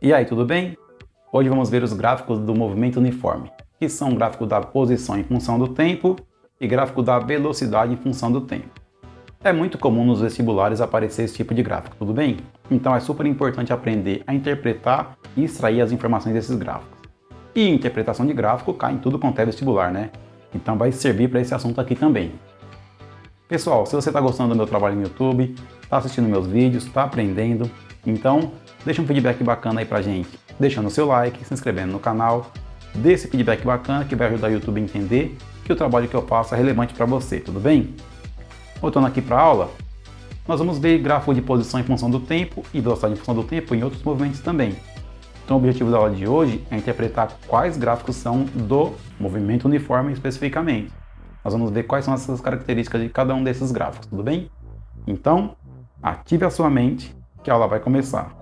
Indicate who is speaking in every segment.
Speaker 1: E aí, tudo bem? Hoje vamos ver os gráficos do movimento uniforme, que são gráfico da posição em função do tempo e gráfico da velocidade em função do tempo. É muito comum nos vestibulares aparecer esse tipo de gráfico, tudo bem? Então é super importante aprender a interpretar e extrair as informações desses gráficos. E interpretação de gráfico cai em tudo quanto é vestibular, né? Então vai servir para esse assunto aqui também. Pessoal, se você está gostando do meu trabalho no YouTube, está assistindo meus vídeos, está aprendendo, então deixa um feedback bacana aí pra gente, deixando o seu like, se inscrevendo no canal, dê esse feedback bacana que vai ajudar o YouTube a entender que o trabalho que eu faço é relevante para você, tudo bem? Voltando aqui para a aula, nós vamos ver gráfico de posição em função do tempo e velocidade em função do tempo em outros movimentos também. Então o objetivo da aula de hoje é interpretar quais gráficos são do movimento uniforme especificamente. Nós vamos ver quais são essas características de cada um desses gráficos, tudo bem? Então, ative a sua mente que a aula vai começar.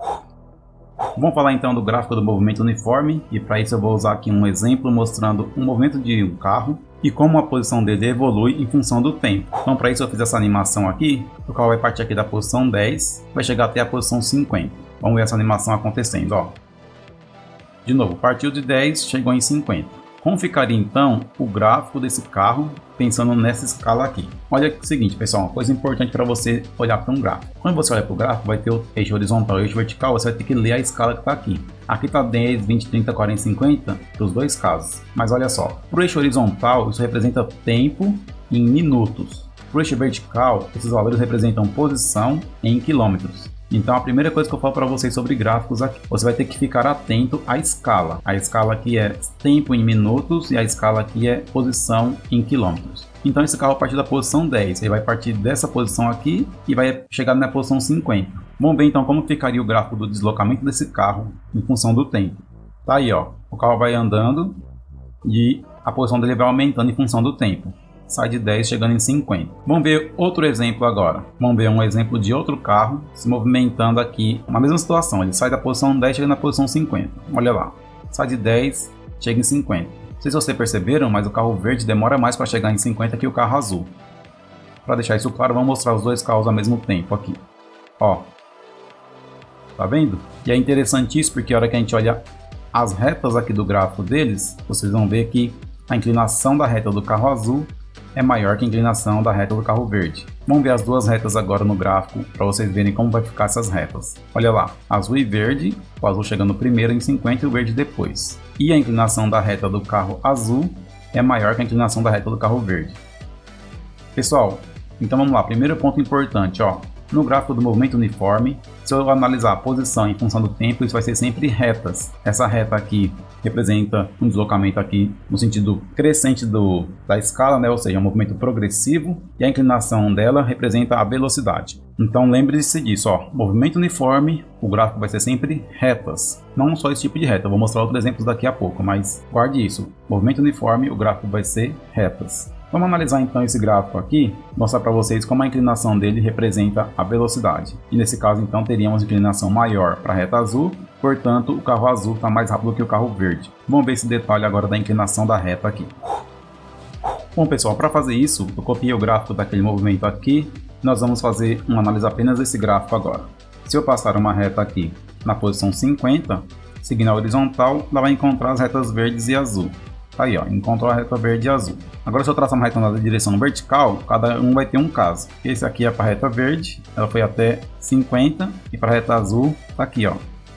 Speaker 1: Vamos falar então do gráfico do movimento uniforme e para isso eu vou usar aqui um exemplo mostrando um movimento de um carro e como a posição dele evolui em função do tempo. Então para isso eu fiz essa animação aqui, o carro vai partir aqui da posição 10, vai chegar até a posição 50. Vamos ver essa animação acontecendo, ó. De novo, partiu de 10, chegou em 50. Como ficaria então o gráfico desse carro pensando nessa escala aqui? Olha o seguinte, pessoal, uma coisa importante para você olhar para um gráfico. Quando você olha para o gráfico, vai ter o eixo horizontal e o eixo vertical, você vai ter que ler a escala que está aqui. Aqui está 10, 20, 30, 40, 50, para os dois casos. Mas olha só, para o eixo horizontal, isso representa tempo em minutos. Para o eixo vertical, esses valores representam posição em quilômetros. Então a primeira coisa que eu falo para vocês sobre gráficos aqui, você vai ter que ficar atento à escala. A escala aqui é tempo em minutos e a escala aqui é posição em quilômetros. Então esse carro partir da posição 10, ele vai partir dessa posição aqui e vai chegar na posição 50. Vamos ver então como ficaria o gráfico do deslocamento desse carro em função do tempo. Tá aí, ó, o carro vai andando e a posição dele vai aumentando em função do tempo. Sai de 10 chegando em 50. Vamos ver outro exemplo agora. Vamos ver um exemplo de outro carro se movimentando aqui. Uma mesma situação, ele sai da posição 10 e chega na posição 50. Olha lá, sai de 10, chega em 50. Não sei se vocês perceberam, mas o carro verde demora mais para chegar em 50 que o carro azul. Para deixar isso claro, vamos mostrar os dois carros ao mesmo tempo aqui. Ó, tá vendo? E é interessante isso porque a hora que a gente olha as retas aqui do gráfico deles, vocês vão ver que a inclinação da reta do carro azul é maior que a inclinação da reta do carro verde. Vamos ver as duas retas agora no gráfico para vocês verem como vai ficar essas retas. Olha lá, azul e verde, o azul chegando primeiro em 50 e o verde depois. E a inclinação da reta do carro azul é maior que a inclinação da reta do carro verde. Pessoal, então vamos lá, primeiro ponto importante, ó. No gráfico do movimento uniforme, se eu analisar a posição em função do tempo, isso vai ser sempre retas. Essa reta aqui representa um deslocamento aqui no sentido crescente da escala, né? Ou seja, um movimento progressivo, e a inclinação dela representa a velocidade. Então lembre-se disso, ó, movimento uniforme, o gráfico vai ser sempre retas, não só esse tipo de reta, eu vou mostrar outros exemplos daqui a pouco, mas guarde isso, movimento uniforme, o gráfico vai ser retas. Vamos analisar então esse gráfico aqui, mostrar para vocês como a inclinação dele representa a velocidade. E nesse caso então teríamos inclinação maior para a reta azul, portanto o carro azul está mais rápido que o carro verde. Vamos ver esse detalhe agora da inclinação da reta aqui. Bom pessoal, para fazer isso, eu copiei o gráfico daquele movimento aqui, nós vamos fazer uma análise apenas desse gráfico agora. Se eu passar uma reta aqui na posição 50, seguindo a horizontal, ela vai encontrar as retas verdes e azul. Aí, ó, encontrou a reta verde e azul. Agora, se eu traçar uma reta na direção vertical, cada um vai ter um caso. Esse aqui é para a reta verde, ela foi até 50, e para a reta azul, tá aqui, ó,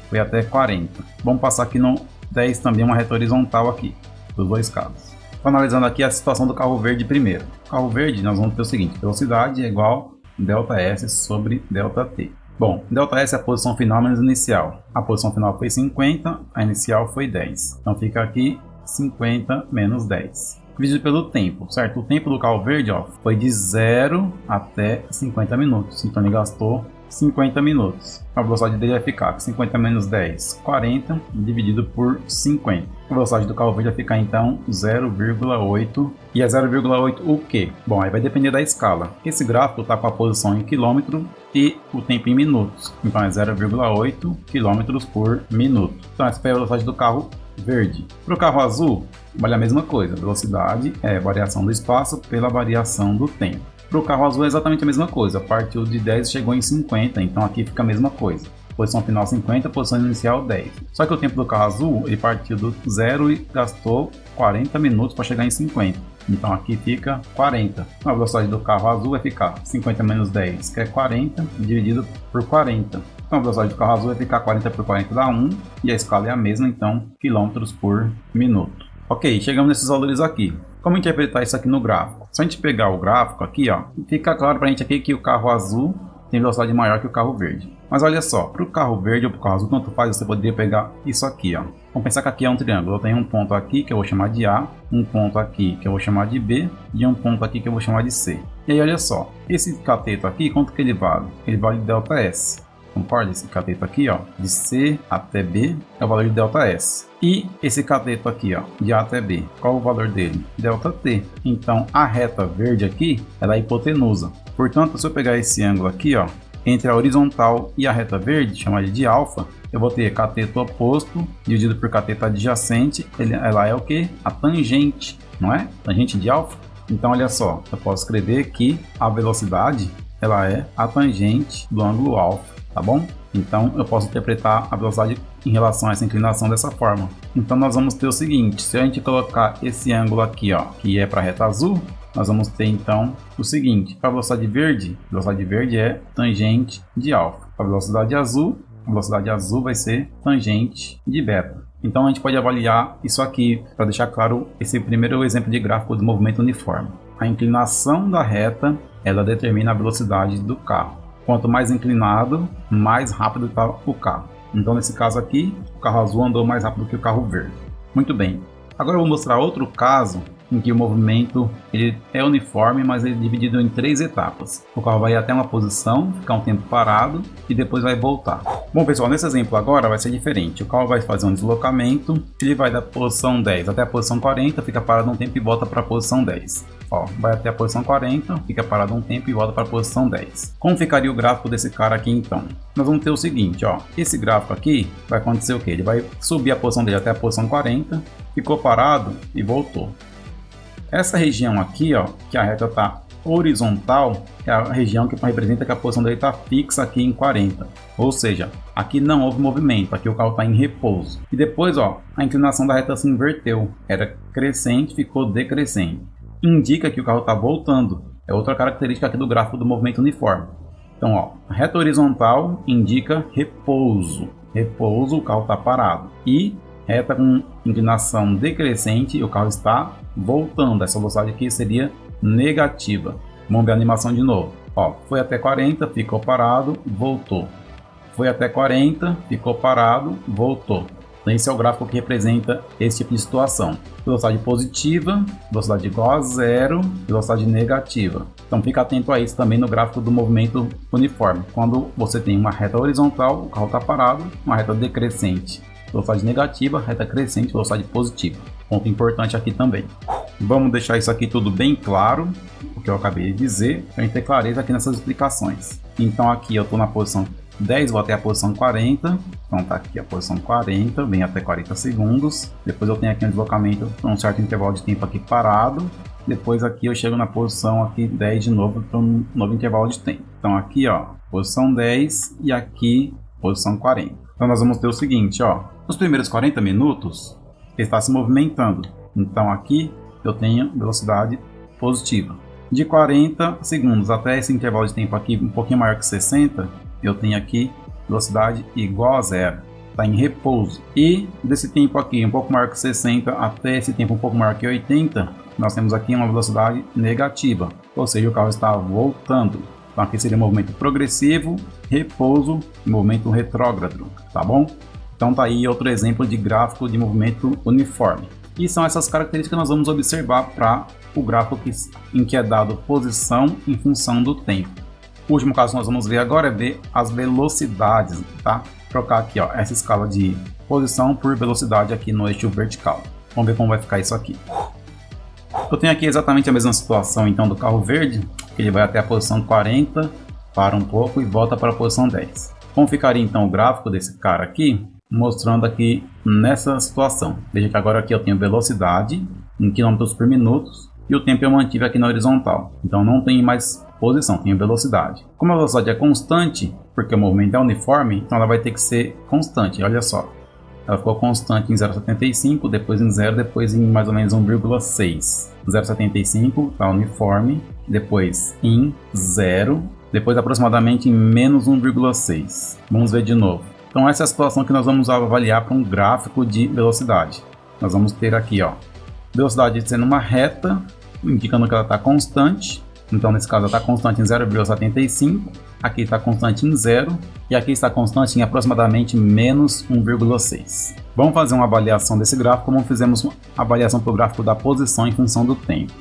Speaker 1: foi até 40. Vamos passar aqui no 10 também, uma reta horizontal aqui, dos dois casos. Estou analisando aqui a situação do carro verde primeiro. O carro verde, nós vamos ter o seguinte, velocidade é igual ΔS sobre ΔT. Bom, ΔS é a posição final menos inicial. A posição final foi 50, a inicial foi 10. Então fica aqui 50 menos 10. Dividido pelo tempo, certo? O tempo do carro verde, ó, foi de 0 até 50 minutos. Então ele gastou 50 minutos. A velocidade dele vai ficar 50 menos 10, 40, dividido por 50. A velocidade do carro verde vai ficar então 0,8. E é 0,8 o quê? Bom, aí vai depender da escala. Esse gráfico está com a posição em quilômetro e o tempo em minutos. Então é 0,8 km por minuto. Então essa foi a velocidade do carro verde. Para o carro azul, vale a mesma coisa. Velocidade é variação do espaço pela variação do tempo. Para o carro azul é exatamente a mesma coisa. Partiu de 10 e chegou em 50, então aqui fica a mesma coisa. Posição final 50, posição inicial 10. Só que o tempo do carro azul, ele partiu do 0 e gastou 40 minutos para chegar em 50. Então aqui fica 40. A velocidade do carro azul vai ficar 50 menos 10, que é 40, dividido por 40. Então a velocidade do carro azul vai ficar 40 por 40 dá 1, e a escala é a mesma, então quilômetros por minuto. Ok, chegamos nesses valores aqui. Como interpretar isso aqui no gráfico? Se a gente pegar o gráfico aqui, ó, fica claro para a gente aqui que o carro azul tem velocidade maior que o carro verde. Mas olha só, para o carro verde ou para o carro azul, tanto faz, você poderia pegar isso aqui, ó. Vamos pensar que aqui é um triângulo. Eu tenho um ponto aqui que eu vou chamar de A, um ponto aqui que eu vou chamar de B e um ponto aqui que eu vou chamar de C. E aí olha só, esse cateto aqui, quanto que ele vale? Ele vale ΔS. Concorda? Esse cateto aqui, ó, de C até B é o valor de ΔS. E esse cateto aqui, ó, de A até B, qual o valor dele? ΔT. Então a reta verde aqui, ela é hipotenusa. Portanto, se eu pegar esse ângulo aqui, ó, entre a horizontal e a reta verde, chamada de alfa, eu vou ter cateto oposto dividido por cateto adjacente. Ela é o que? A tangente, não é? Tangente de alfa. Então olha só, eu posso escrever que a velocidade, ela é a tangente do ângulo alfa. Tá bom? Então eu posso interpretar a velocidade em relação a essa inclinação dessa forma. Então nós vamos ter o seguinte, se a gente colocar esse ângulo aqui, ó, que é para a reta azul, nós vamos ter então o seguinte, para a velocidade verde é tangente de alfa. Para a velocidade azul vai ser tangente de beta. Então a gente pode avaliar isso aqui para deixar claro esse primeiro exemplo de gráfico do movimento uniforme. A inclinação da reta, ela determina a velocidade do carro. Quanto mais inclinado, mais rápido está o carro. Então nesse caso aqui, o carro azul andou mais rápido que o carro verde. Muito bem. Agora eu vou mostrar outro caso em que o movimento ele é uniforme, mas ele é dividido em 3 etapas. O carro vai até uma posição, ficar um tempo parado e depois vai voltar. Bom pessoal, nesse exemplo agora vai ser diferente. O carro vai fazer um deslocamento, ele vai da posição 10 até a posição 40, fica parado um tempo e volta para a posição 10. Ó, vai até a posição 40, fica parado um tempo e volta para a posição 10. Como ficaria o gráfico desse cara aqui então? Nós vamos ter o seguinte, ó, esse gráfico aqui vai acontecer o que? Ele vai subir a posição dele até a posição 40, ficou parado e voltou. Essa região aqui, ó, que a reta está horizontal, é a região que representa que a posição dele está fixa aqui em 40. Ou seja, aqui não houve movimento, aqui o carro está em repouso. E depois, ó, a inclinação da reta se inverteu. Era crescente, ficou decrescente. Indica que o carro está voltando. É outra característica aqui do gráfico do movimento uniforme. Então, ó, a reta horizontal indica repouso. Repouso, o carro está parado. E reta com inclinação decrescente, o carro está voltando. Essa velocidade aqui seria negativa. Vamos ver a animação de novo. Ó, foi até 40, ficou parado, voltou. Foi até 40, ficou parado, voltou. Então, esse é o gráfico que representa esse tipo de situação. Velocidade positiva, velocidade igual a zero, velocidade negativa. Então fica atento a isso também no gráfico do movimento uniforme. Quando você tem uma reta horizontal, o carro está parado, uma reta decrescente, velocidade negativa, reta crescente, velocidade positiva. Ponto importante aqui também. Vamos deixar isso aqui tudo bem claro, o que eu acabei de dizer, para a gente ter clareza aqui nessas explicações. Então aqui eu estou na posição 10, vou até a posição 40, então tá aqui a posição 40, vem até 40 segundos, depois eu tenho aqui um deslocamento para um certo intervalo de tempo aqui parado, depois aqui eu chego na posição aqui 10 de novo para um novo intervalo de tempo. Então aqui ó, posição 10 e aqui posição 40. Então nós vamos ter o seguinte, ó, nos primeiros 40 minutos ele está se movimentando, então aqui eu tenho velocidade positiva. De 40 segundos até esse intervalo de tempo aqui um pouquinho maior que 60, eu tenho aqui velocidade igual a zero, está em repouso. E desse tempo aqui um pouco maior que 60 até esse tempo um pouco maior que 80, nós temos aqui uma velocidade negativa, ou seja, o carro está voltando. Então aqui seria movimento progressivo, repouso e movimento retrógrado, tá bom? Então tá aí outro exemplo de gráfico de movimento uniforme. E são essas características que nós vamos observar para o gráfico em que é dado posição em função do tempo. O último caso que nós vamos ver agora é ver as velocidades, tá? Trocar aqui, ó, essa escala de posição por velocidade aqui no eixo vertical. Vamos ver como vai ficar isso aqui. Eu tenho aqui exatamente a mesma situação então do carro verde, ele vai até a posição 40, para um pouco e volta para a posição 10. Como ficaria então o gráfico desse cara aqui? Mostrando aqui nessa situação. Veja que agora aqui eu tenho velocidade em quilômetros por minuto e o tempo eu mantive aqui na horizontal. Então não tem mais posição, tenho velocidade. Como a velocidade é constante, porque o movimento é uniforme, então ela vai ter que ser constante. Olha só, ela ficou constante em 0,75, depois em 0, depois em mais ou menos 1,6. 0,75 está uniforme, depois em 0, depois aproximadamente em menos 1,6. Vamos ver de novo. Então essa é a situação que nós vamos avaliar para um gráfico de velocidade. Nós vamos ter aqui, ó, velocidade sendo uma reta, indicando que ela está constante. Então nesse caso ela está constante em 0,75, aqui está constante em 0 e aqui está constante em aproximadamente menos 1,6. Vamos fazer uma avaliação desse gráfico como fizemos uma avaliação para o gráfico da posição em função do tempo.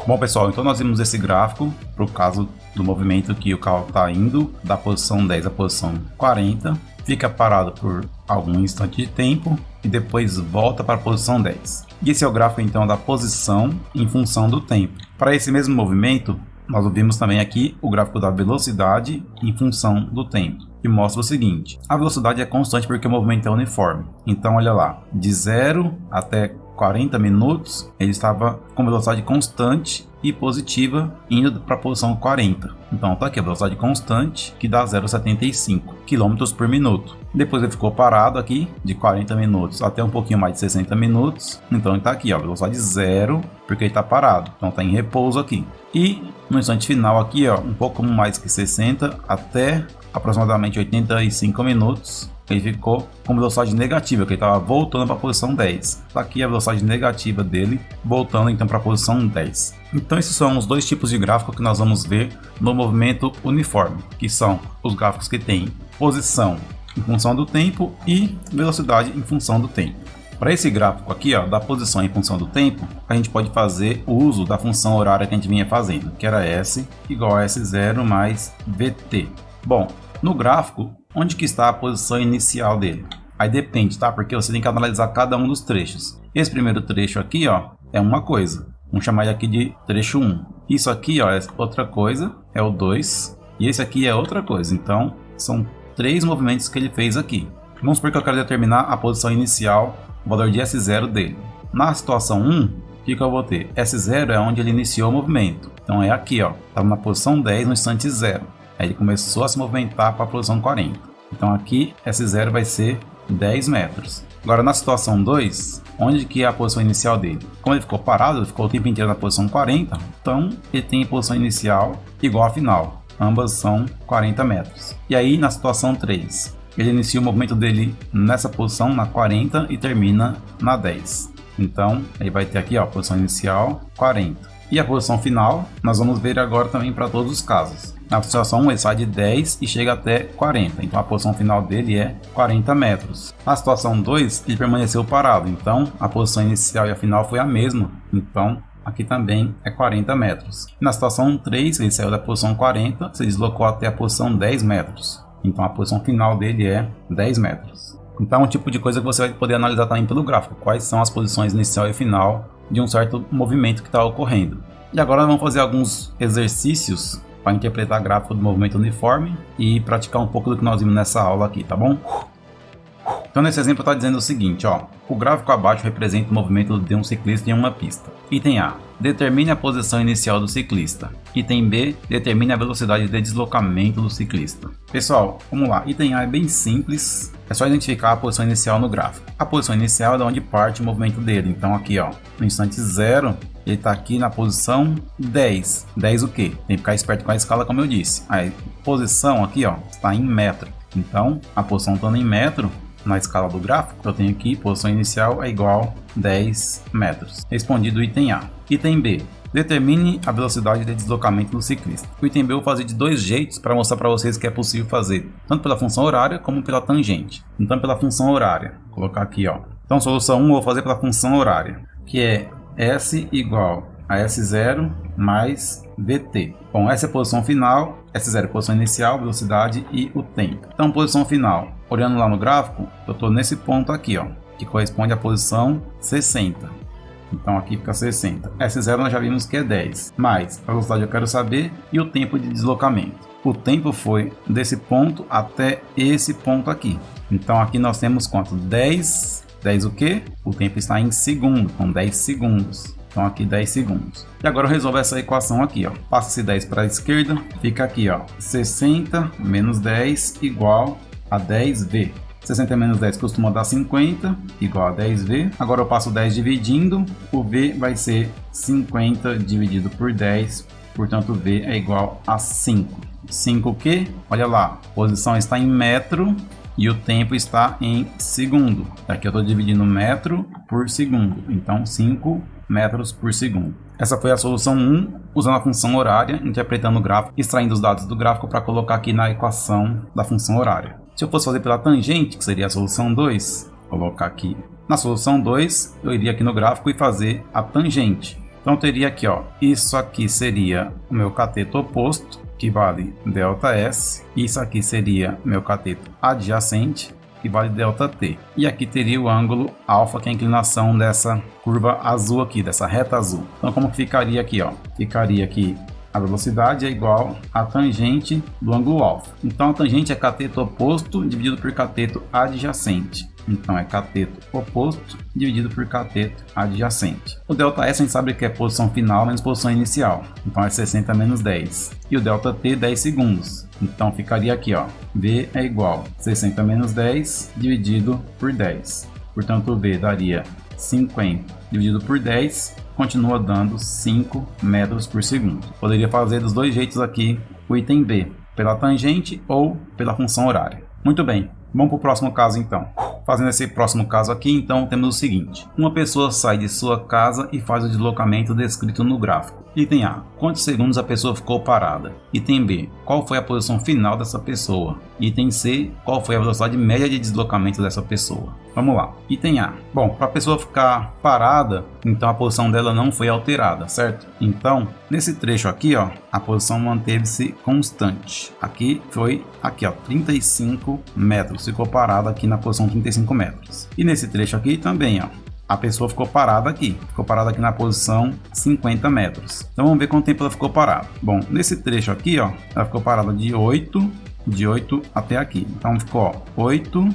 Speaker 1: Bom pessoal, então nós vimos esse gráfico para o caso do movimento que o carro está indo da posição 10 à posição 40, fica parado por algum instante de tempo e depois volta para a posição 10. E esse é o gráfico então da posição em função do tempo. Para esse mesmo movimento, nós vimos também aqui o gráfico da velocidade em função do tempo, que mostra o seguinte: a velocidade é constante porque o movimento é uniforme. Então olha lá, de 0 até 40 minutos ele estava com velocidade constante e positiva indo para a posição 40. Então está aqui a velocidade constante, que dá 0,75 km por minuto. Depois ele ficou parado aqui de 40 minutos até um pouquinho mais de 60 minutos. Então está aqui, ó, velocidade 0, porque ele está parado. Então está em repouso aqui. E no instante final aqui, ó, um pouco mais que 60 até aproximadamente 85 minutos. Ele ficou com velocidade negativa, que ele estava voltando para a posição 10. Aqui a velocidade negativa dele, voltando então para a posição 10. Então esses são os dois tipos de gráfico que nós vamos ver no movimento uniforme, que são os gráficos que têm posição em função do tempo e velocidade em função do tempo. Para esse gráfico aqui, ó, da posição em função do tempo, a gente pode fazer o uso da função horária que a gente vinha fazendo, que era S igual a S0 mais VT. Bom, no gráfico, onde que está a posição inicial dele? Aí depende, tá? Porque você tem que analisar cada um dos trechos. Esse primeiro trecho aqui, ó, é uma coisa. Vamos chamar ele aqui de trecho 1. Isso aqui, ó, é outra coisa, é o 2. E esse aqui é outra coisa. Então, são 3 movimentos que ele fez aqui. Vamos supor que eu quero determinar a posição inicial, o valor de S0 dele. Na situação 1, o que eu vou ter? S0 é onde ele iniciou o movimento. Então é aqui, ó, estava na posição 10 no instante 0. Aí ele começou a se movimentar para a posição 40. Então aqui S0 vai ser 10 metros. Agora na situação 2, onde que é a posição inicial dele? Como ele ficou parado, ele ficou o tempo inteiro na posição 40, então ele tem a posição inicial igual à final. Ambas são 40 metros. E aí na situação 3, ele inicia o movimento dele nessa posição, na 40, e termina na 10. Então ele vai ter aqui, ó, a posição inicial 40. E a posição final, nós vamos ver agora também para todos os casos. Na situação 1 ele sai de 10 e chega até 40, então a posição final dele é 40 metros. Na situação 2 ele permaneceu parado, então a posição inicial e a final foi a mesma, então aqui também é 40 metros. Na situação 3 ele saiu da posição 40, se deslocou até a posição 10 metros, então a posição final dele é 10 metros. Então é um tipo de coisa que você vai poder analisar também pelo gráfico, quais são as posições inicial e final de um certo movimento que está ocorrendo. E agora vamos fazer alguns exercícios para interpretar gráfico do movimento uniforme e praticar um pouco do que nós vimos nessa aula aqui, tá bom? Então nesse exemplo está dizendo o seguinte, ó, o gráfico abaixo representa o movimento de um ciclista em uma pista. Item A, determine a posição inicial do ciclista. Item B, determine a velocidade de deslocamento do ciclista. Pessoal, vamos lá, item A é bem simples, é só identificar a posição inicial no gráfico. A posição inicial é de onde parte o movimento dele, então aqui, ó, no instante 0, ele está aqui na posição 10. 10 o quê? Tem que ficar esperto com a escala, como eu disse. A posição aqui, ó, está em metro. Então, a posição estando em metro, na escala do gráfico, eu tenho aqui, posição inicial é igual a 10 metros. Respondido o item A. Item B. Determine a velocidade de deslocamento do ciclista. O item B eu vou fazer de dois jeitos para mostrar para vocês que é possível fazer, tanto pela função horária como pela tangente. Então, pela função horária, vou colocar aqui, ó. Então, solução 1 eu vou fazer pela função horária, que é S igual a S0 mais VT. Bom, essa é a posição final, S0 é a posição inicial, velocidade e o tempo. Então, posição final, olhando lá no gráfico, eu estou nesse ponto aqui, ó, que corresponde à posição 60. Então aqui fica 60. S0 nós já vimos que é 10, mais a velocidade eu quero saber e o tempo de deslocamento. O tempo foi desse ponto até esse ponto aqui. Então aqui nós temos quanto? 10 o quê? O tempo está em segundo, com 10 segundos. Então aqui 10 segundos. E agora eu resolvo essa equação aqui, ó. Passa esse 10 para a esquerda, fica aqui, ó. 60 menos 10 igual a 10V. 60 menos 10 costuma dar 50, igual a 10V. Agora eu passo 10 dividindo, o V vai ser 50 dividido por 10, portanto V é igual a 5. 5 o quê? Olha lá, a posição está em metro e o tempo está em segundo. Aqui eu estou dividindo metro por segundo, então 5 metros por segundo. Essa foi a solução 1, usando a função horária, interpretando o gráfico, extraindo os dados do gráfico para colocar aqui na equação da função horária. Se eu fosse fazer pela tangente, que seria a solução 2, colocar aqui. Na solução 2, eu iria aqui no gráfico e fazer a tangente. Então eu teria aqui, ó, isso aqui seria o meu cateto oposto, que vale ΔS. Isso aqui seria meu cateto adjacente, que vale ΔT. E aqui teria o ângulo alfa, que é a inclinação dessa curva azul aqui, dessa reta azul. Então como ficaria aqui, ó? Ficaria aqui a velocidade é igual à tangente do ângulo alfa. Então a tangente é cateto oposto dividido por cateto adjacente. Então é cateto oposto dividido por cateto adjacente. O ΔS a gente sabe que é posição final menos posição inicial. Então é 60 menos 10. E o ΔT 10 segundos. Então ficaria aqui, ó. V é igual a 60 menos 10 dividido por 10. Portanto o V daria 50 dividido por 10. Continua dando 5 metros por segundo. Poderia fazer dos dois jeitos aqui o item B. Pela tangente ou pela função horária. Muito bem. Vamos para o próximo caso então. Fazendo esse próximo caso aqui, então temos o seguinte. Uma pessoa sai de sua casa e faz o deslocamento descrito no gráfico. Item A. Quantos segundos a pessoa ficou parada? Item B. Qual foi a posição final dessa pessoa? Item C. Qual foi a velocidade média de deslocamento dessa pessoa? Vamos lá. Item A. Bom, para a pessoa ficar parada, então a posição dela não foi alterada, certo? Então, nesse trecho aqui, ó, a posição manteve-se constante. Aqui foi, aqui ó, 35 metros. Ficou parada aqui na posição 35 metros. E nesse trecho aqui também, ó. A pessoa ficou parada aqui na posição 50 metros. Então vamos ver quanto tempo ela ficou parada. Bom, nesse trecho aqui, ó, ela ficou parada de 8 até aqui. Então ficou ó, 8,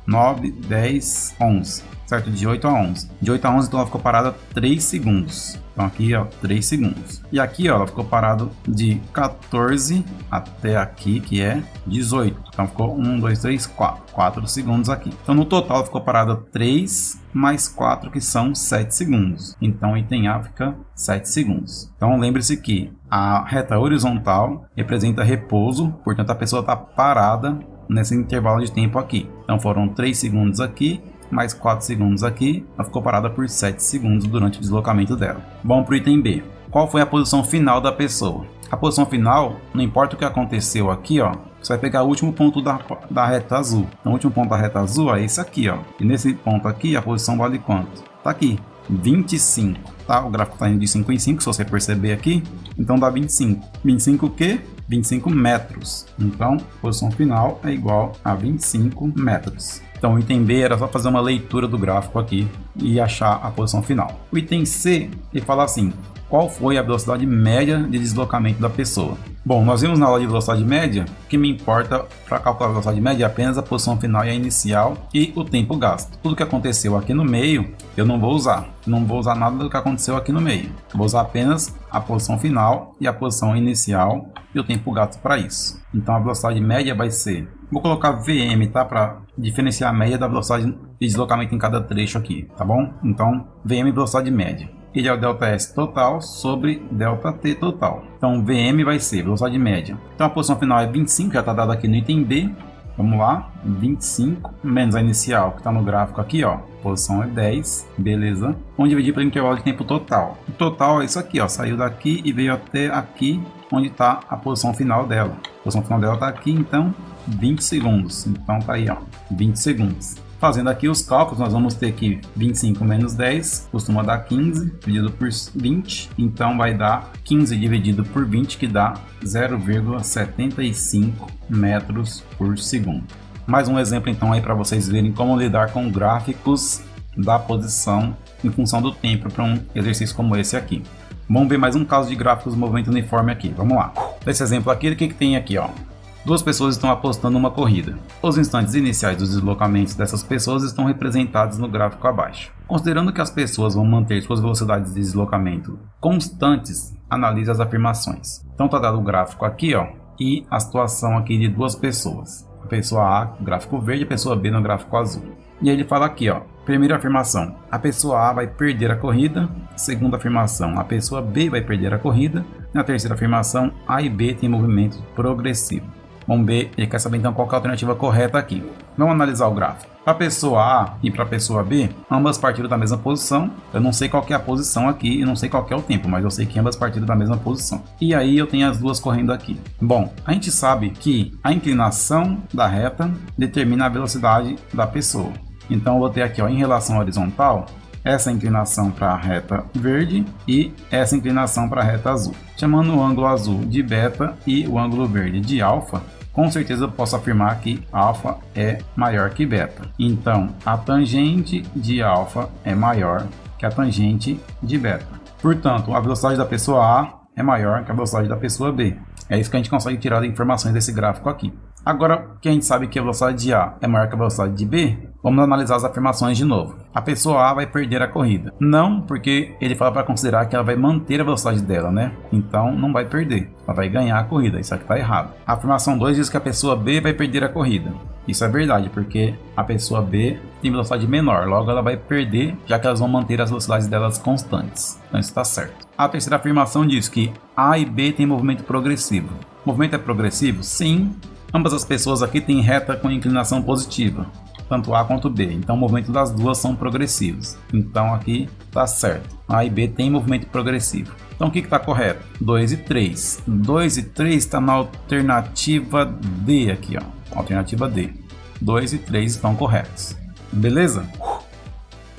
Speaker 1: 9, 10, 11, certo? De 8 a 11. De 8 a 11, então ela ficou parada 3 segundos. Então aqui, ó, 3 segundos. E aqui, ó, ela ficou parada de 14 até aqui, que é 18. Então ficou 1, 2, 3, 4. 4 segundos aqui. Então no total ficou parada 3 mais 4, que são 7 segundos. Então item A fica 7 segundos. Então lembre-se que a reta horizontal representa repouso, portanto a pessoa está parada nesse intervalo de tempo aqui. Então foram 3 segundos aqui, mais 4 segundos aqui, ela ficou parada por 7 segundos durante o deslocamento dela. Vamos para o item B. Qual foi a posição final da pessoa? A posição final, não importa o que aconteceu aqui, ó, você vai pegar o último ponto da reta azul. Então, o último ponto da reta azul é esse aqui, ó. E nesse ponto aqui, a posição vale quanto? Tá aqui, 25, tá? O gráfico tá indo de 5 em 5, se você perceber aqui. Então dá 25. 25 o quê? 25 metros. Então, a posição final é igual a 25 metros. Então, o item B era só fazer uma leitura do gráfico aqui e achar a posição final. O item C, ele fala assim: qual foi a velocidade média de deslocamento da pessoa? Bom, nós vimos na aula de velocidade média, o que me importa para calcular a velocidade média é apenas a posição final e a inicial e o tempo gasto. Tudo que aconteceu aqui no meio, eu não vou usar. Não vou usar nada do que aconteceu aqui no meio. Vou usar apenas a posição final e a posição inicial e o tempo gasto para isso. Então a velocidade média vai ser... Vou colocar VM, tá? Para diferenciar a média da velocidade de deslocamento em cada trecho aqui, tá bom? Então, VM velocidade média. Ele é o ΔS total sobre ΔT total. Então, VM vai ser velocidade média. Então, a posição final é 25, já está dado aqui no item B. Vamos lá, 25 menos a inicial, que está no gráfico aqui, ó. A posição é 10, beleza. Vamos dividir pelo intervalo de tempo total. O total é isso aqui, ó. Saiu daqui e veio até aqui, onde está a posição final dela. A posição final dela está aqui, então 20 segundos. Então tá aí, ó, 20 segundos. Fazendo aqui os cálculos, nós vamos ter que 25 menos 10 costuma dar 15, dividido por 20. Então vai dar 15 dividido por 20, que dá 0,75 metros por segundo. Mais um exemplo então aí para vocês verem como lidar com gráficos da posição em função do tempo para um exercício como esse aqui. Vamos ver mais um caso de gráficos de movimento uniforme aqui. Vamos lá. Nesse exemplo aqui, o que tem aqui, ó? Duas pessoas estão apostando uma corrida. Os instantes iniciais dos deslocamentos dessas pessoas estão representados no gráfico abaixo. Considerando que as pessoas vão manter suas velocidades de deslocamento constantes, analise as afirmações. Então está dado o gráfico aqui, ó, e a situação aqui de duas pessoas. A pessoa A no gráfico verde e a pessoa B no gráfico azul. E aí ele fala aqui, ó, primeira afirmação, a pessoa A vai perder a corrida. Segunda afirmação, a pessoa B vai perder a corrida. Na terceira afirmação, A e B têm movimento progressivo. Vamos ver, ele quer saber então qual que é a alternativa correta aqui. Vamos analisar o gráfico. Para a pessoa A e para a pessoa B, ambas partiram da mesma posição. Eu não sei qual que é a posição aqui e não sei qual que é o tempo, mas eu sei que ambas partiram da mesma posição. E aí eu tenho as duas correndo aqui. Bom, a gente sabe que a inclinação da reta determina a velocidade da pessoa. Então eu vou ter aqui, ó, em relação horizontal, essa inclinação para a reta verde e essa inclinação para a reta azul. Chamando o ângulo azul de beta e o ângulo verde de alfa, com certeza eu posso afirmar que alfa é maior que beta. Então, a tangente de alfa é maior que a tangente de beta. Portanto, a velocidade da pessoa A é maior que a velocidade da pessoa B. É isso que a gente consegue tirar de informações desse gráfico aqui. Agora que a gente sabe que a velocidade de A é maior que a velocidade de B, vamos analisar as afirmações de novo. A pessoa A vai perder a corrida. Não, porque ele fala para considerar que ela vai manter a velocidade dela, né? Então não vai perder, ela vai ganhar a corrida. Isso aqui está errado. A afirmação 2 diz que a pessoa B vai perder a corrida. Isso é verdade, porque a pessoa B tem velocidade menor, logo ela vai perder, já que elas vão manter as velocidades delas constantes. Então isso está certo. A terceira afirmação diz que A e B têm movimento progressivo. O movimento é progressivo? Sim. Ambas as pessoas aqui têm reta com inclinação positiva, tanto A quanto B. Então o movimento das duas são progressivos. Então aqui está certo. A e B tem movimento progressivo. Então o que está correto? 2 e 3. 2 e 3 está na alternativa D aqui, ó. Alternativa D. 2 e 3 estão corretos. Beleza?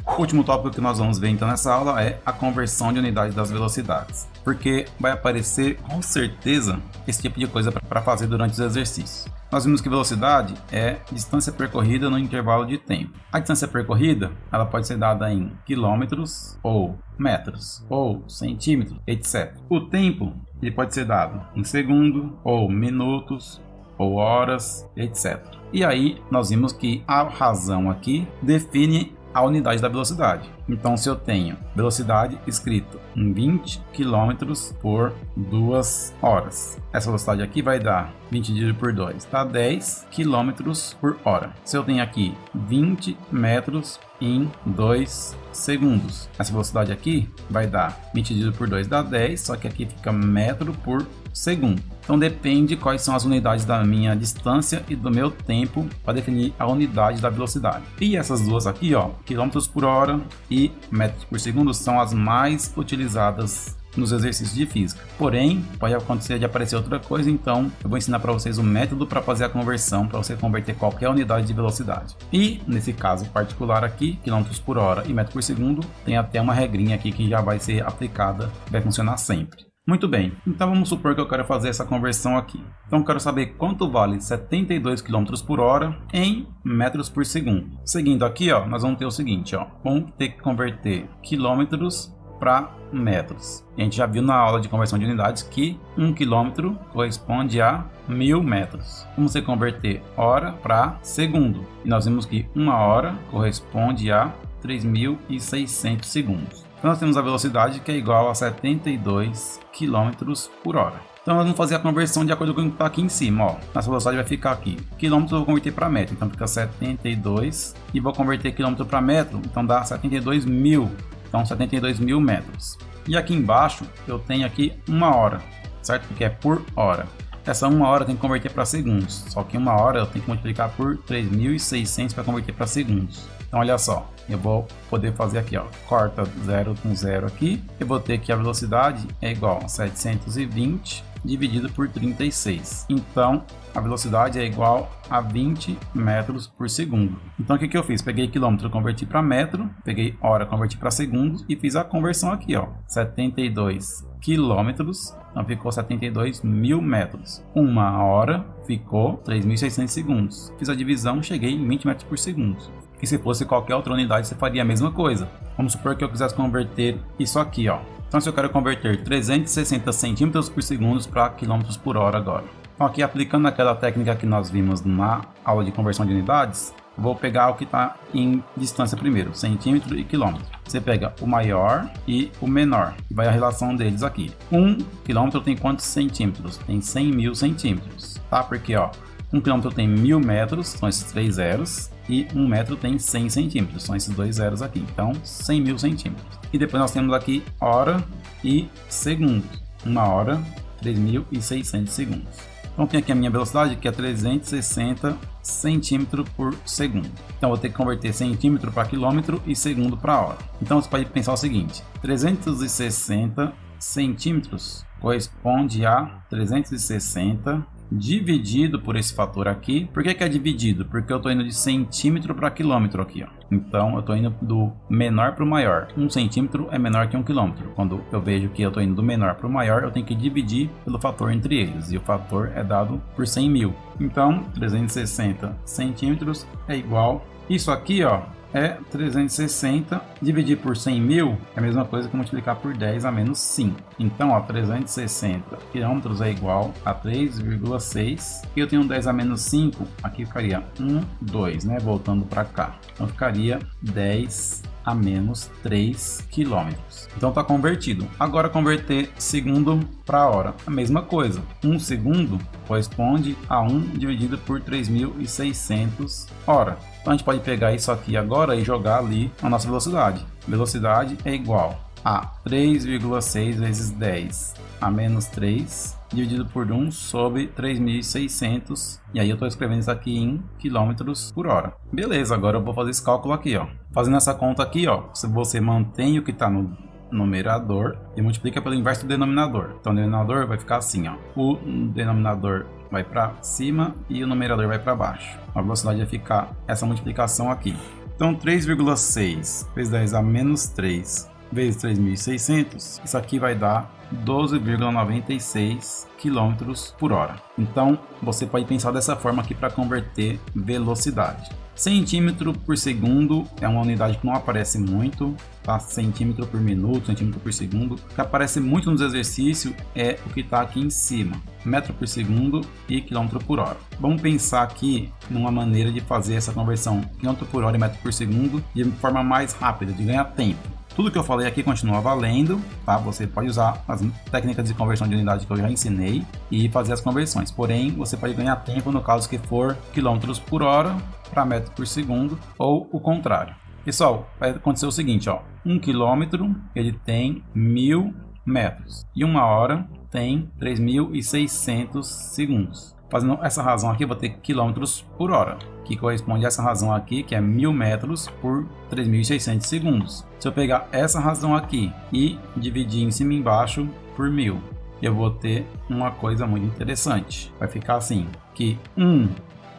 Speaker 1: O último tópico que nós vamos ver então nessa aula é a conversão de unidades das velocidades, porque vai aparecer com certeza esse tipo de coisa para fazer durante os exercícios. Nós vimos que velocidade é distância percorrida no intervalo de tempo. A distância percorrida ela pode ser dada em quilômetros, ou metros, ou centímetros, etc. O tempo ele pode ser dado em segundo, ou minutos, ou horas, etc. E aí nós vimos que a razão aqui define a unidade da velocidade. Então, se eu tenho velocidade escrito em 20 km por 2 horas, essa velocidade aqui vai dar 20 dividido por 2, dá 10 km por hora. Se eu tenho aqui 20 metros em 2 segundos, essa velocidade aqui vai dar 20 dividido por 2, dá 10, só que aqui fica metro por segundo. Então depende quais são as unidades da minha distância e do meu tempo para definir a unidade da velocidade. E essas duas aqui, ó, quilômetros por hora e metros por segundo, são as mais utilizadas nos exercícios de física. Porém, pode acontecer de aparecer outra coisa, então eu vou ensinar para vocês o método para fazer a conversão, para você converter qualquer unidade de velocidade. E nesse caso particular aqui, quilômetros por hora e metros por segundo, tem até uma regrinha aqui que já vai ser aplicada, vai funcionar sempre. Muito bem, então vamos supor que eu quero fazer essa conversão aqui. Então eu quero saber quanto vale 72 km por hora em metros por segundo. Seguindo aqui, ó, nós vamos ter o seguinte, ó, vamos ter que converter quilômetros para metros. A gente já viu na aula de conversão de unidades que 1 km corresponde a 1000 metros. Vamos ter que converter hora para segundo. E nós vimos que 1 hora corresponde a 3.600 segundos. Então nós temos a velocidade que é igual a 72 km por hora. Então nós vamos fazer a conversão de acordo com o que está aqui em cima. Ó. Nossa velocidade vai ficar aqui. Quilômetros eu vou converter para metro, então fica 72. E vou converter quilômetro para metro, então dá 72 mil. Então 72 mil metros. E aqui embaixo eu tenho aqui 1 hora, certo? Porque é por hora. Essa 1 hora tem que converter para segundos. Só que 1 hora eu tenho que multiplicar por 3.600 para converter para segundos. Então olha só, eu vou poder fazer aqui, ó, corta 0 com 0 aqui. Eu vou ter que a velocidade é igual a 720 dividido por 36. Então a velocidade é igual a 20 metros por segundo. Então o que eu fiz? Peguei quilômetro, converti para metro, peguei hora, converti para segundos e fiz a conversão aqui, ó, 72 quilômetros, então ficou 72 mil metros. 1 hora ficou 3.600 segundos. Fiz a divisão, cheguei em 20 metros por segundo. E se fosse qualquer outra unidade, você faria a mesma coisa. Vamos supor que eu quisesse converter isso aqui, ó. Então se eu quero converter 360 centímetros por segundo para quilômetros por hora agora. Então aqui, aplicando aquela técnica que nós vimos na aula de conversão de unidades, vou pegar o que está em distância primeiro, centímetro e quilômetro. Você pega o maior e o menor, e vai a relação deles aqui. 1 quilômetro tem quantos centímetros? Tem 100.000 centímetros, tá? Porque, ó, 1 quilômetro tem 1.000 metros, são esses 3 zeros, e 1 metro tem 100 centímetros, são esses 2 zeros aqui. Então, 100.000 centímetros. E depois nós temos aqui hora e segundo. 1 hora, 3.600 segundos. Então tem aqui a minha velocidade, que é 360 centímetros por segundo. Então vou ter que converter centímetro para quilômetro e segundo para hora. Então você pode pensar o seguinte: 360 centímetros corresponde a 360 dividido por esse fator aqui. Por que é dividido? Porque eu estou indo de centímetro para quilômetro aqui, ó. Então eu estou indo do menor para o maior. 1 centímetro é menor que 1 quilômetro. Quando eu vejo que eu estou indo do menor para o maior, eu tenho que dividir pelo fator entre eles. E o fator é dado por 100.000. Então 360 centímetros é igual. Isso aqui, ó, é 360 dividir por 100.000 é a mesma coisa que multiplicar por 10 a menos 5. Então, ó, 360 quilômetros é igual a 3,6. E eu tenho 10 a menos 5, aqui ficaria 1, 2, né? Voltando para cá. Então, ficaria 10 a menos 3 quilômetros. Então está convertido. Agora converter segundo para hora. A mesma coisa. 1 segundo corresponde a 1 dividido por 3.600 hora. Então a gente pode pegar isso aqui agora e jogar ali a nossa velocidade. Velocidade é igual a 3,6 vezes 10 a menos 3 dividido por 1 sobre 3.600, e aí eu estou escrevendo isso aqui em quilômetros por hora. Beleza, agora eu vou fazer esse cálculo aqui, ó. Fazendo essa conta aqui, ó, se você mantém o que está no numerador e multiplica pelo inverso do denominador. Então o denominador vai ficar assim, ó. O denominador vai para cima e o numerador vai para baixo. A velocidade vai ficar essa multiplicação aqui. Então 3,6 vezes 10 a menos 3 vezes 3.600, isso aqui vai dar 12,96 km por hora. Então você pode pensar dessa forma aqui para converter velocidade. Centímetro por segundo é uma unidade que não aparece muito, tá? Centímetro por minuto, centímetro por segundo. O que aparece muito nos exercícios é o que está aqui em cima: metro por segundo e quilômetro por hora. Vamos pensar aqui numa maneira de fazer essa conversão quilômetro por hora e metro por segundo de forma mais rápida, de ganhar tempo. Tudo que eu falei aqui continua valendo, tá? Você pode usar as técnicas de conversão de unidade que eu já ensinei e fazer as conversões. Porém, você pode ganhar tempo no caso que for quilômetros por hora para metro por segundo ou o contrário. Pessoal, vai acontecer o seguinte, ó. 1 quilômetro ele tem 1.000 metros e 1 hora tem 3.600 segundos. Fazendo essa razão aqui, eu vou ter quilômetros por hora, que corresponde a essa razão aqui, que é 1.000 metros por 3.600 segundos. Se eu pegar essa razão aqui e dividir em cima e embaixo por 1.000, eu vou ter uma coisa muito interessante. Vai ficar assim, que 1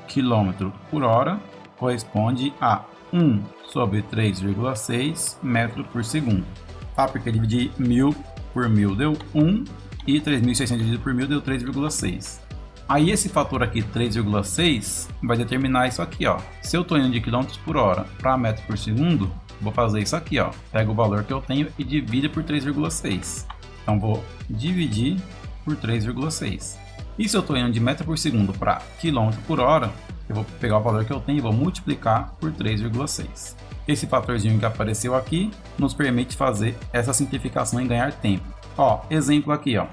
Speaker 1: km por hora corresponde a 1 sobre 3,6 metros por segundo. Tá? Porque dividir 1.000 por 1.000 deu 1 e 3.600 dividido por 1.000 deu 3,6. Aí esse fator aqui, 3,6, vai determinar isso aqui, ó. Se eu estou indo de quilômetros por hora para metro por segundo, vou fazer isso aqui, ó. Pego o valor que eu tenho e divido por 3,6. Então vou dividir por 3,6. E se eu estou indo de metro por segundo para quilômetro por hora, eu vou pegar o valor que eu tenho e vou multiplicar por 3,6. Esse fatorzinho que apareceu aqui nos permite fazer essa simplificação e ganhar tempo. Ó, exemplo aqui, ó.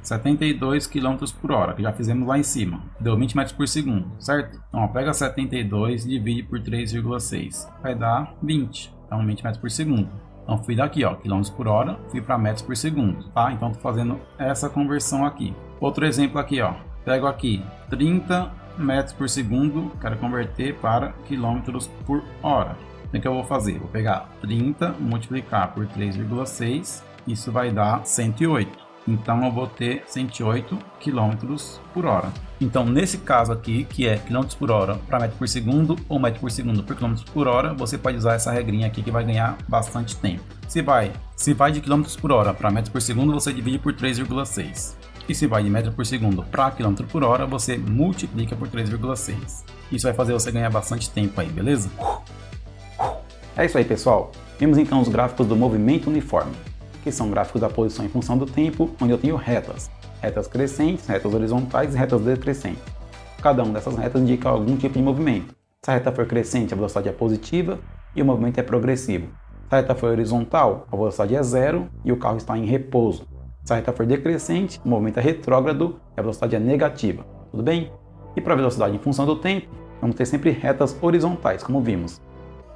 Speaker 1: 72 km por hora, que já fizemos lá em cima, deu 20 metros por segundo, certo? Então, ó, pega 72 e divide por 3,6, vai dar 20, então 20 metros por segundo. Então, fui daqui, ó, quilômetros por hora, fui para metros por segundo, tá? Então, tô fazendo essa conversão aqui. Outro exemplo aqui, ó, pego aqui 30 metros por segundo, quero converter para quilômetros por hora. Então, o que eu vou fazer? Vou pegar 30, multiplicar por 3,6, isso vai dar 108. Então eu vou ter 108 km por hora. Então nesse caso aqui, que é km por hora para metro por segundo ou metro por segundo por km por hora, você pode usar essa regrinha aqui que vai ganhar bastante tempo. Se vai de km por hora para metro por segundo, você divide por 3,6. E se vai de metro por segundo para km por hora, você multiplica por 3,6. Isso vai fazer você ganhar bastante tempo aí, beleza? É isso aí, pessoal. Vimos então os gráficos do movimento uniforme, que são gráficos da posição em função do tempo, onde eu tenho retas. retas crescentes, retas horizontais e retas decrescentes. Cada uma dessas retas indica algum tipo de movimento. Se a reta for crescente, a velocidade é positiva e o movimento é progressivo. Se a reta for horizontal, a velocidade é zero e o carro está em repouso. Se a reta for decrescente, o movimento é retrógrado e a velocidade é negativa. Tudo bem? E para a velocidade em função do tempo, vamos ter sempre retas horizontais, como vimos.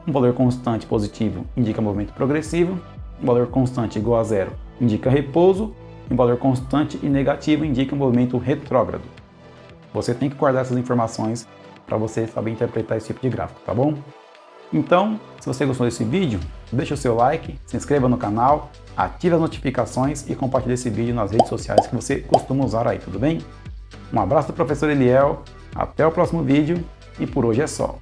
Speaker 1: Um valor constante positivo indica movimento progressivo, um valor constante igual a zero indica repouso, e um valor constante e negativo indica um movimento retrógrado. Você tem que guardar essas informações para você saber interpretar esse tipo de gráfico, tá bom? Então, se você gostou desse vídeo, deixa o seu like, se inscreva no canal, ative as notificações e compartilhe esse vídeo nas redes sociais que você costuma usar aí, tudo bem? Um abraço do professor Eliel, até o próximo vídeo e por hoje é só.